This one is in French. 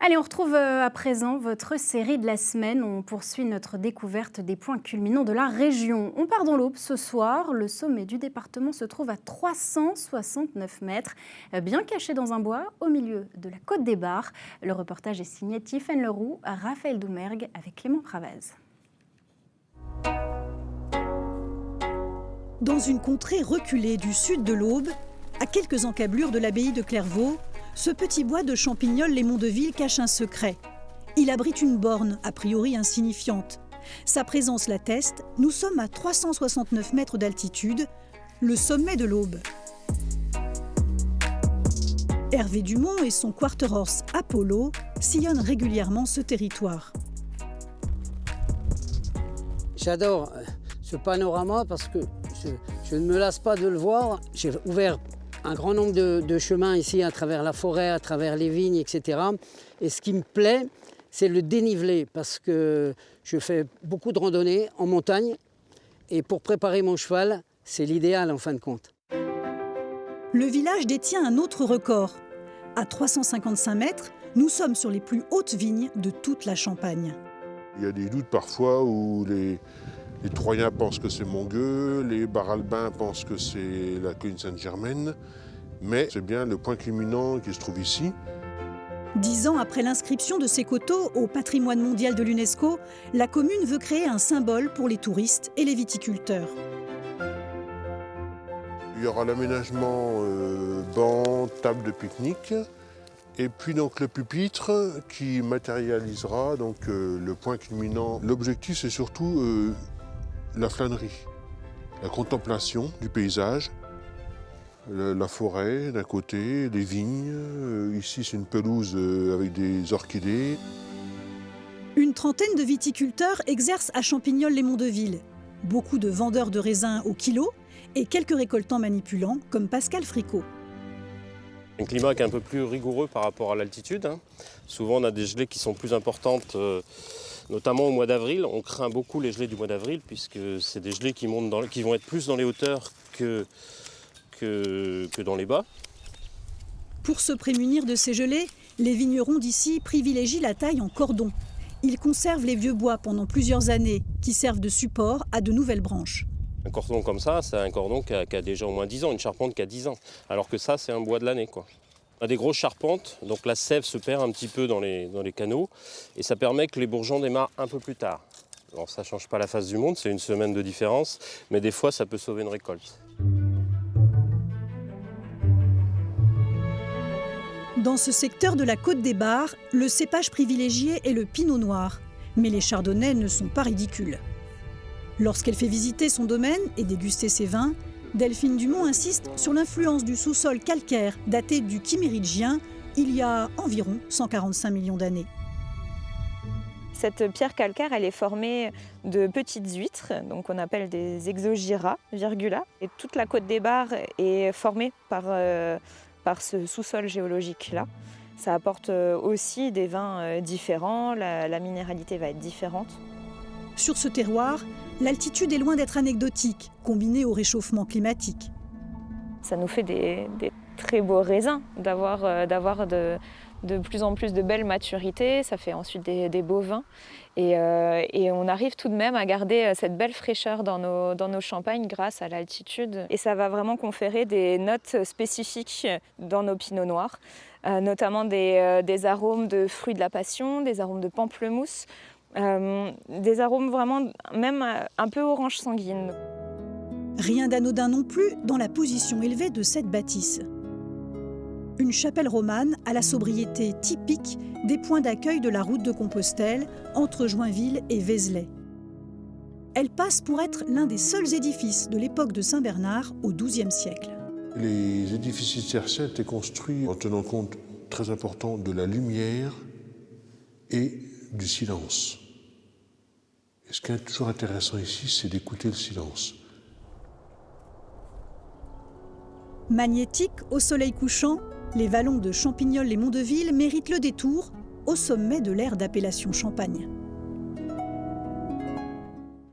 Allez, on retrouve à présent votre série de la semaine. On poursuit notre découverte des points culminants de la région. On part dans l'Aube ce soir. Le sommet du département se trouve à 369 mètres, bien caché dans un bois au milieu de la Côte des Bars. Le reportage est signé Tiffaine Leroux, Raphaël Doumergue avec Clément Pravez. Dans une contrée reculée du sud de l'Aube, à quelques encablures de l'abbaye de Clairvaux, ce petit bois de Champignols-les-Monts-de-Ville cache un secret. Il abrite une borne, a priori insignifiante. Sa présence l'atteste, nous sommes à 369 mètres d'altitude, le sommet de l'Aube. Hervé Dumont et son quarter-horse Apollo sillonnent régulièrement ce territoire. J'adore ce panorama parce que je ne me lasse pas de le voir. J'ai ouvert un grand nombre de chemins ici à travers la forêt, à travers les vignes, etc. Et ce qui me plaît, c'est le dénivelé parce que je fais beaucoup de randonnées en montagne et pour préparer mon cheval, c'est l'idéal en fin de compte. Le village détient un autre record. À 355 mètres, nous sommes sur les plus hautes vignes de toute la Champagne. Il y a des doutes parfois où les Troyens pensent que c'est Montgueux, les Baralbins pensent que c'est la colline Sainte-Germaine, mais c'est bien le point culminant qui se trouve ici. 10 ans après l'inscription de ces coteaux au patrimoine mondial de l'UNESCO, la commune veut créer un symbole pour les touristes et les viticulteurs. Il y aura l'aménagement banc, table de pique-nique, et puis donc le pupitre qui matérialisera donc, le point culminant. L'objectif c'est surtout la flânerie, la contemplation du paysage, la forêt d'un côté, les vignes. Ici, c'est une pelouse avec des orchidées. Une trentaine de viticulteurs exercent à Champignols-les-Monts-de-Ville. Beaucoup de vendeurs de raisins au kilo et quelques récoltants manipulants comme Pascal Fricot. Un climat qui est un peu plus rigoureux par rapport à l'altitude. Souvent, on a des gelées qui sont plus importantes, notamment au mois d'avril. On craint beaucoup les gelées du mois d'avril, puisque c'est des gelées qui vont être plus dans les hauteurs que dans les bas. Pour se prémunir de ces gelées, les vignerons d'ici privilégient la taille en cordon. Ils conservent les vieux bois pendant plusieurs années, qui servent de support à de nouvelles branches. Un cordon comme ça, c'est un cordon qui a déjà au moins 10 ans, une charpente qui a 10 ans. Alors que ça, c'est un bois de l'année, quoi. On a des grosses charpentes, donc la sève se perd un petit peu dans les canaux, et ça permet que les bourgeons démarrent un peu plus tard. Alors ça ne change pas la face du monde, c'est une semaine de différence, mais des fois, ça peut sauver une récolte. Dans ce secteur de la Côte des Bars, le cépage privilégié est le pinot noir. Mais les chardonnays ne sont pas ridicules. Lorsqu'elle fait visiter son domaine et déguster ses vins, Delphine Dumont insiste sur l'influence du sous-sol calcaire daté du Kimméridgien il y a environ 145 millions d'années. Cette pierre calcaire, elle est formée de petites huîtres, donc on appelle des exogyra virgula. Et toute la Côte des Bars est formée par ce sous-sol géologique-là. Ça apporte aussi des vins différents, la minéralité va être différente. Sur ce terroir, l'altitude est loin d'être anecdotique, combinée au réchauffement climatique. Ça nous fait des très beaux raisins, d'avoir de plus en plus de belles maturités, ça fait ensuite des beaux vins. Et on arrive tout de même à garder cette belle fraîcheur dans nos champagnes grâce à l'altitude. Et ça va vraiment conférer des notes spécifiques dans nos pinots noirs, notamment des arômes de fruits de la passion, des arômes de pamplemousse, des arômes vraiment même un peu orange sanguine. Rien d'anodin non plus dans la position élevée de cette bâtisse. Une chapelle romane à la sobriété typique des points d'accueil de la route de Compostelle entre Joinville et Vézelay. Elle passe pour être l'un des seuls édifices de l'époque de Saint-Bernard au XIIe siècle. Les édifices cisterciens étaient construits en tenant compte très important de la lumière et du silence. Et ce qui est toujours intéressant ici, c'est d'écouter le silence. Magnétiques au soleil couchant, les vallons de Champignols-les-Monts-de-Ville méritent le détour au sommet de l'aire d'appellation Champagne.